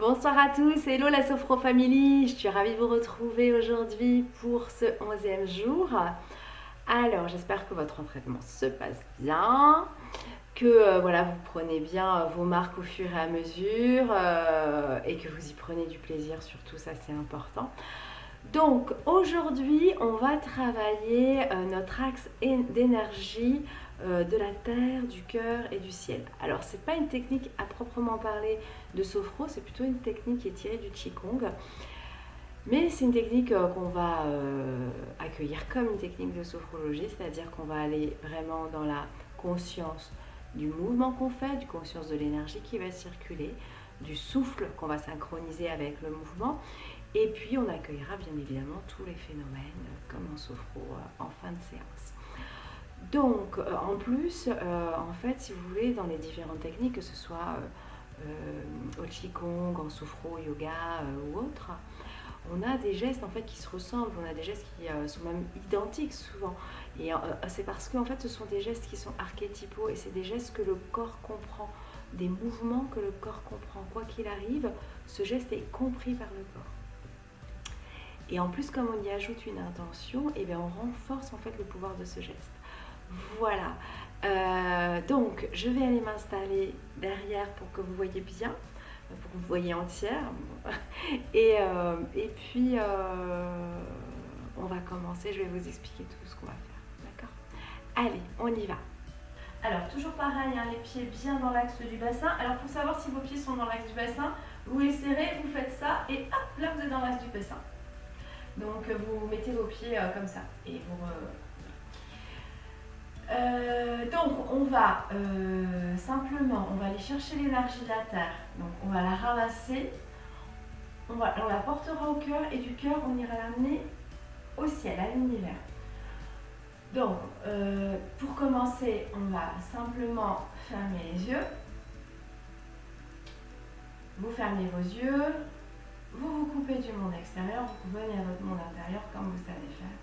Bonsoir à tous, hello la Sophro Family, je suis ravie de vous retrouver aujourd'hui pour ce 11e jour. Alors j'espère que votre entraînement se passe bien, que voilà, vous prenez bien vos marques au fur et à mesure et que vous y prenez du plaisir, surtout ça c'est important. Donc aujourd'hui on va travailler notre axe d'énergie de la terre, du cœur et du ciel. Alors c'est pas une technique à proprement parler de sophro, c'est plutôt une technique qui est tirée du qigong. Mais c'est une technique qu'on va accueillir comme une technique de sophrologie, c'est-à-dire qu'on va aller vraiment dans la conscience du mouvement qu'on fait, du conscience de l'énergie qui va circuler, du souffle qu'on va synchroniser avec le mouvement. Et puis on accueillera bien évidemment tous les phénomènes comme en sophro en fin de séance. Donc en plus, en fait, si vous voulez, dans les différentes techniques, que ce soit au qigong, en sophro, yoga ou autre, on a des gestes en fait qui se ressemblent, on a des gestes qui sont même identiques souvent. Et c'est parce que en fait, ce sont des gestes qui sont archétypaux et c'est des gestes que le corps comprend, des mouvements que le corps comprend. Quoi qu'il arrive, ce geste est compris par le corps. Et en plus, comme on y ajoute une intention, et bien on renforce en fait le pouvoir de ce geste. Voilà. Donc, je vais aller m'installer derrière pour que vous voyez bien, pour que vous voyez entière. Et puis, on va commencer. Je vais vous expliquer tout ce qu'on va faire. D'accord? Allez, on y va. Alors, toujours pareil, hein, les pieds bien dans l'axe du bassin. Alors, pour savoir si vos pieds sont dans l'axe du bassin, vous les serrez, vous faites ça, et hop, là, vous êtes dans l'axe du bassin. Donc, vous mettez vos pieds comme ça. Et vous... donc on va simplement, on va aller chercher l'énergie de la terre. Donc on va la ramasser, on la portera au cœur et du cœur on ira l'amener au ciel, à l'univers. Donc pour commencer, on va simplement fermer les yeux. Vous fermez vos yeux, vous vous coupez du monde extérieur, vous venez à votre monde intérieur comme vous savez faire.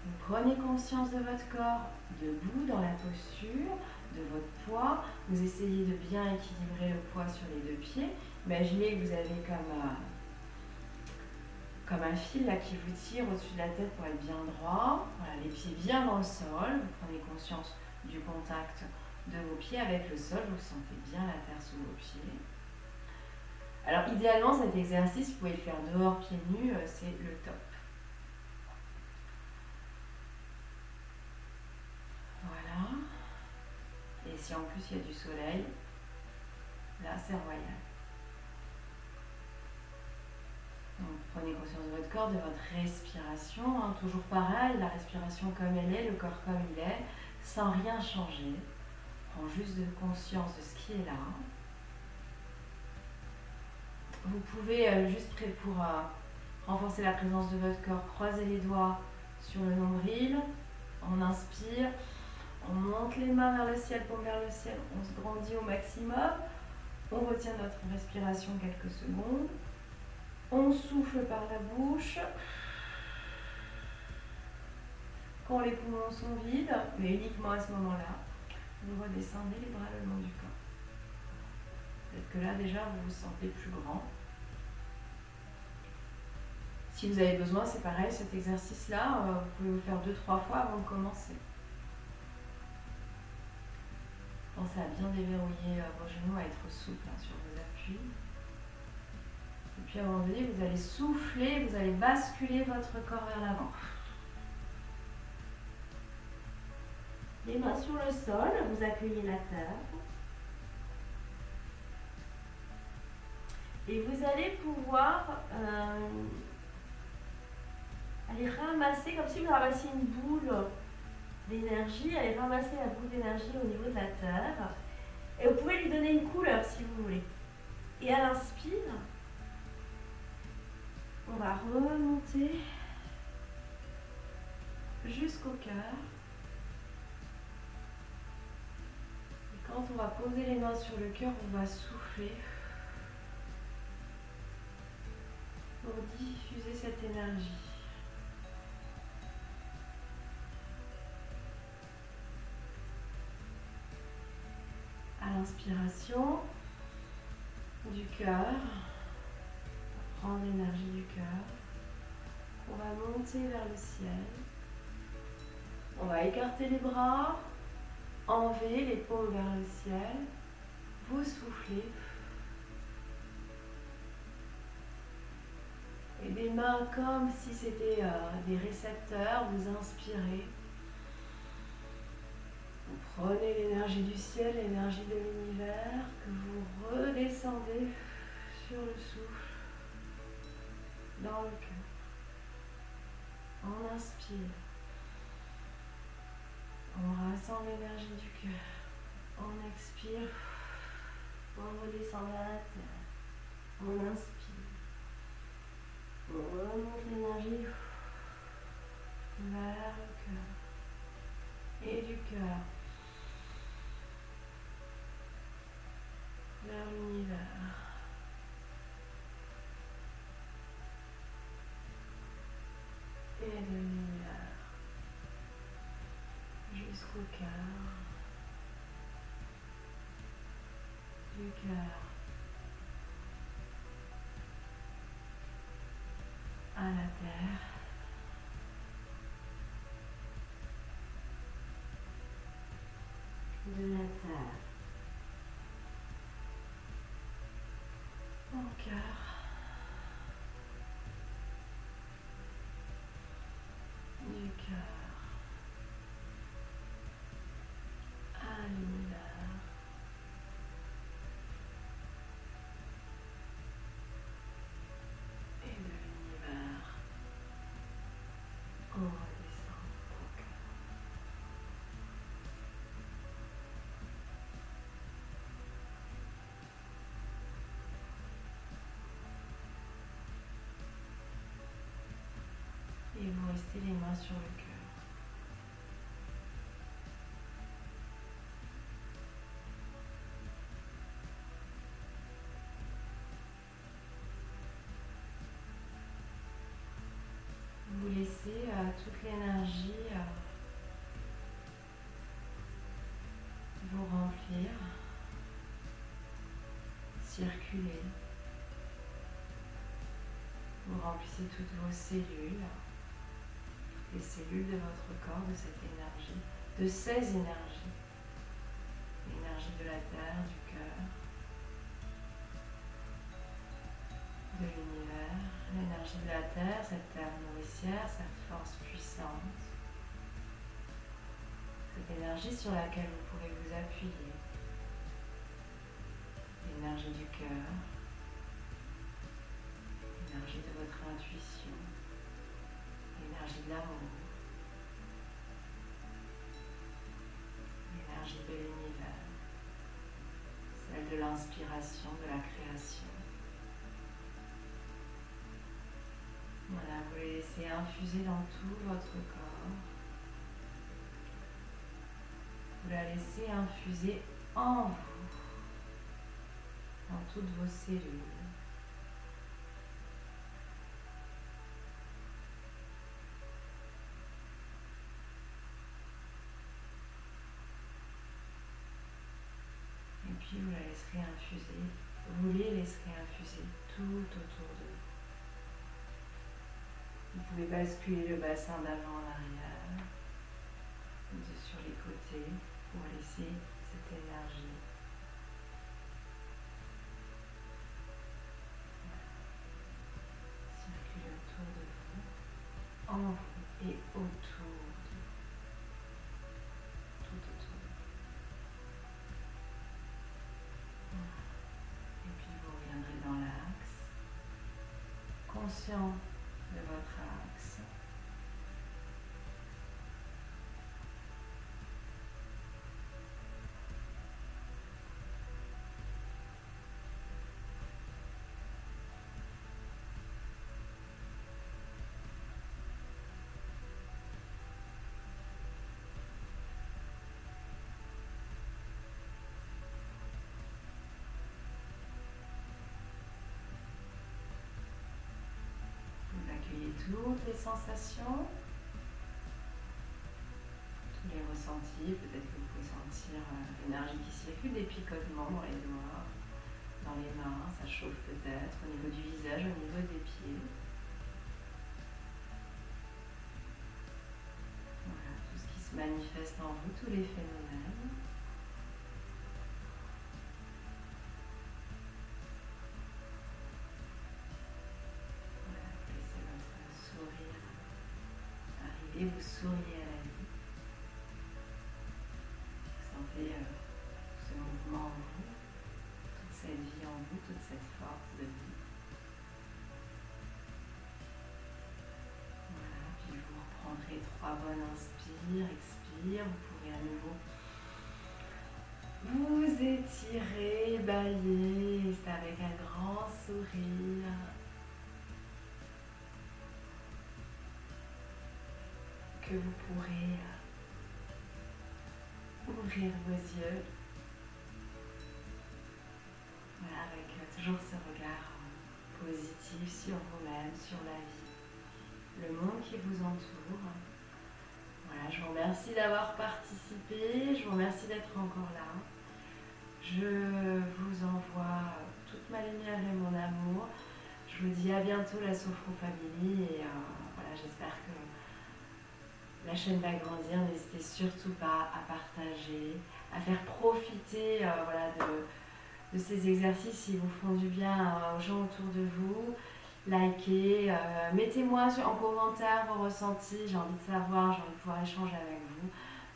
Vous prenez conscience de votre corps, debout dans la posture, de votre poids. Vous essayez de bien équilibrer le poids sur les deux pieds. Imaginez que vous avez comme un fil là, qui vous tire au-dessus de la tête pour être bien droit. Voilà, les pieds bien dans le sol. Vous prenez conscience du contact de vos pieds avec le sol. Vous sentez bien la terre sous vos pieds. Alors idéalement, cet exercice, vous pouvez le faire dehors, pieds nus, c'est le top. Voilà. Et si en plus il y a du soleil, là c'est royal. Donc prenez conscience de votre corps, de votre respiration. Hein, toujours pareil, la respiration comme elle est, le corps comme il est, sans rien changer. Prends juste de conscience de ce qui est là. Vous pouvez juste pour renforcer la présence de votre corps, croiser les doigts sur le nombril. On inspire. On monte les mains vers le ciel, paume vers le ciel, on se grandit au maximum. On retient notre respiration quelques secondes. On souffle par la bouche. Quand les poumons sont vides, mais uniquement à ce moment-là, vous redescendez les bras le long du corps. Peut-être que là déjà vous vous sentez plus grand. Si vous avez besoin, c'est pareil, cet exercice-là, vous pouvez vous faire 2-3 fois avant de commencer. Pensez à bien déverrouiller vos genoux, à être souple sur vos appuis. Et puis à un moment donné, vous allez souffler, vous allez basculer votre corps vers l'avant. Les mains sur le sol, vous accueillez la terre. Et vous allez pouvoir aller ramasser, comme si vous ramassiez une boule d'énergie, allez ramasser la boule d'énergie au niveau de la terre. Et vous pouvez lui donner une couleur si vous voulez. Et à l'inspire, on va remonter jusqu'au cœur. Et quand on va poser les mains sur le cœur, on va souffler pour diffuser cette énergie. À l'inspiration du cœur, prendre l'énergie du cœur. On va monter vers le ciel. On va écarter les bras, enlever les paumes vers le ciel. Vous soufflez. Et des mains comme si c'était des récepteurs, vous inspirez. Vous prenez l'énergie du ciel, l'énergie de l'univers, que vous redescendez sur le souffle, dans le cœur. On inspire. On rassemble l'énergie du cœur. On expire. On redescend vers la terre. On inspire. On remonte l'énergie vers le cœur. Et du cœur vers l'univers. Et de l'univers jusqu'au cœur. Du cœur à la terre. De la terre au cœur. Du cœur à l'univers. Et de l'univers on redescend au cœur. Et vous restez les mains sur le cœur. Vous laissez toute l'énergie vous remplir, circuler. Vous remplissez toutes vos cellules, les cellules de votre corps, de cette énergie, de ces énergies. L'énergie de la terre, du cœur, de l'univers, l'énergie de la terre, cette terre nourricière, cette force puissante, cette énergie sur laquelle vous pouvez vous appuyer, l'énergie du cœur, l'énergie de votre intuition, l'énergie de l'amour, l'énergie de l'univers, celle de l'inspiration, de la création. Voilà, vous les laissez infuser dans tout votre corps. Vous la laissez infuser en vous, dans toutes vos cellules. Et puis vous la laisserez infuser, vous les laisserez infuser tout autour de vous. Vous pouvez basculer le bassin d'avant en arrière, sur les côtés, pour laisser cette énergie. Circuler autour de vous, en vous et autour de vous. Tout autour de vous. Voilà. Et puis vous reviendrez dans l'axe, conscient de votre axe. Accueillez toutes les sensations, tous les ressentis. Peut-être que vous pouvez sentir l'énergie qui circule, des picotements dans les doigts, dans les mains, ça chauffe peut-être au niveau du visage, au niveau des pieds. Voilà, tout ce qui se manifeste en vous, tous les phénomènes. Voilà, laissez votre sourire arriver, vous souriez à la vie. Vous sentez ce mouvement en vous, toute cette vie en vous, toute cette force de vie. Voilà, puis vous reprendrez 3 bonnes inspires, expire, vous pourrez à nouveau vous étirer, bailler, c'est avec un grand sourire. Que vous pourrez ouvrir vos yeux. Voilà, avec toujours ce regard positif sur vous-même, sur la vie, le monde qui vous entoure. Voilà, je vous remercie d'avoir participé, je vous remercie d'être encore là. Je vous envoie toute ma lumière et mon amour. Je vous dis à bientôt la Sophro Family et voilà, j'espère que la chaîne va grandir. N'hésitez surtout pas à partager, à faire profiter voilà, de ces exercices s'ils vous font du bien aux gens autour de vous. Likez, mettez-moi en commentaire vos ressentis, j'ai envie de savoir, j'ai envie de pouvoir échanger avec vous.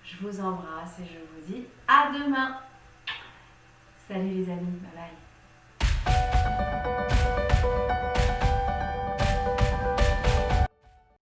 Je vous embrasse et je vous dis à demain. Salut les amis, bye bye.